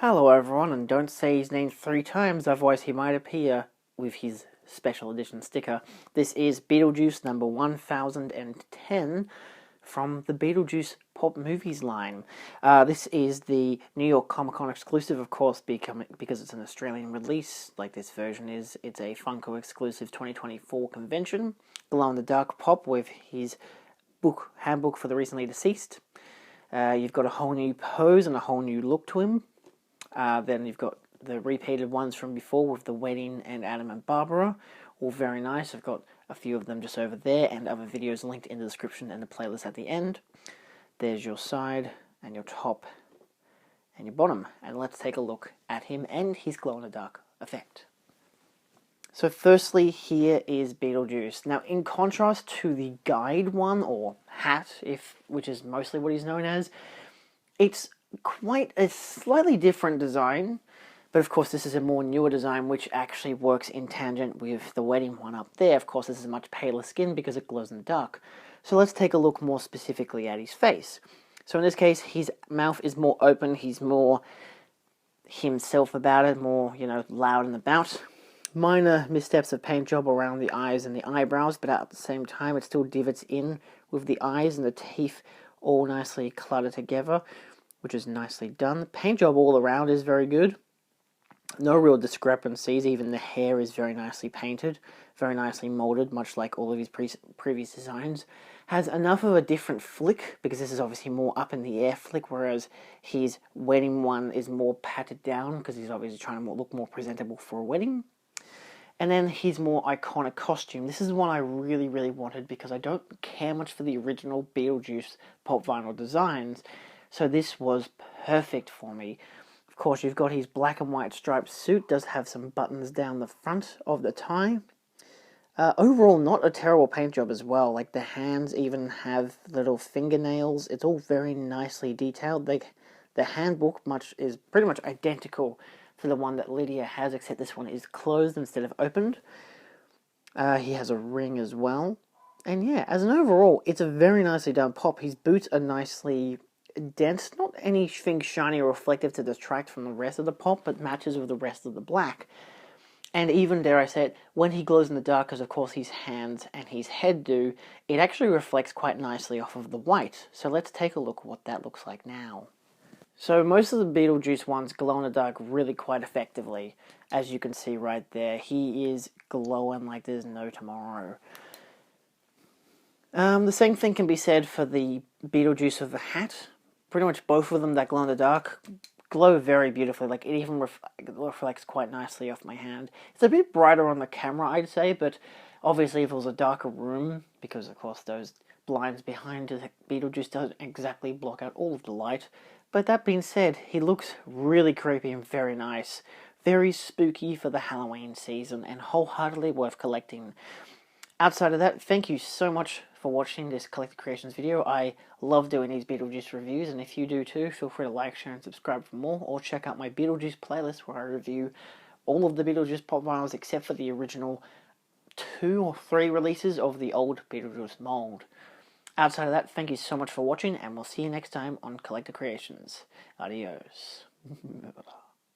Hello everyone, and don't say his name 3 times, otherwise he might appear with his special edition sticker. This is Beetlejuice number 1010 from the Beetlejuice Pop Movies line. This is the New York Comic Con exclusive, of course, because it's an Australian release, like this version is. It's a Funko exclusive 2024 convention. Glow-in-the-dark pop with his book, Handbook for the Recently Deceased. You've got a whole new pose and a whole new look to him. Then you've got the repeated ones from before with the wedding and Adam and Barbara. All very nice. I've got a few of them just over there and other videos linked in the description and the playlist at the end. There's your side and your top and your bottom. And let's take a look at him and his glow-in-the-dark effect. So firstly, here is Beetlejuice. Now, in contrast to the guide one, or hat, which is mostly what he's known as, it's quite a slightly different design, but of course this is a more newer design which actually works in tangent with the wedding one up there. Of course this is a much paler skin because it glows in the dark. So let's take a look more specifically at his face. So in this case, his mouth is more open, he's more himself about it, more, loud and about. Minor missteps of paint job around the eyes and the eyebrows, but at the same time it still divots in with the eyes and the teeth all nicely cluttered together, which is nicely done. The paint job all around is very good. No real discrepancies. Even the hair is very nicely painted, very nicely molded, much like all of his previous designs. Has enough of a different flick, because this is obviously more up in the air flick, whereas his wedding one is more patted down, because he's obviously trying to look more presentable for a wedding. And then his more iconic costume. This is one I really, really wanted, because I don't care much for the original Beetlejuice pop vinyl designs. So this was perfect for me. Of course, you've got his black and white striped suit. Does have some buttons down the front of the tie. Overall, not a terrible paint job as well. Like, the hands even have little fingernails. It's all very nicely detailed. The handbook is pretty much identical to the one that Lydia has, except this one is closed instead of opened. He has a ring as well. And yeah, as an overall, it's a very nicely done pop. His boots are nicely dense, not anything shiny or reflective to detract from the rest of the pop, but matches with the rest of the black. And even, dare I say it, when he glows in the dark, because of course his hands and his head do, it actually reflects quite nicely off of the white. So let's take a look at what that looks like now. So most of the Beetlejuice ones glow in the dark really quite effectively. As you can see right there, he is glowing like there's no tomorrow. The same thing can be said for the Beetlejuice of the hat. Pretty much both of them that glow in the dark glow very beautifully. Like, it even reflects quite nicely off my hand. It's a bit brighter on the camera, I'd say, but obviously if it was a darker room, because of course those blinds behind the Beetlejuice don't exactly block out all of the light. But that being said, he looks really creepy and very nice. Very spooky for the Halloween season, and wholeheartedly worth collecting. Outside of that, thank you so much for watching this Collected Creations video. I love doing these Beetlejuice reviews, and if you do too, feel free to like, share, and subscribe for more, or check out my Beetlejuice playlist where I review all of the Beetlejuice pop vinyls except for the original 2 or 3 releases of the old Beetlejuice mold. Outside of that, thank you so much for watching, and we'll see you next time on Collected Creations. Adios.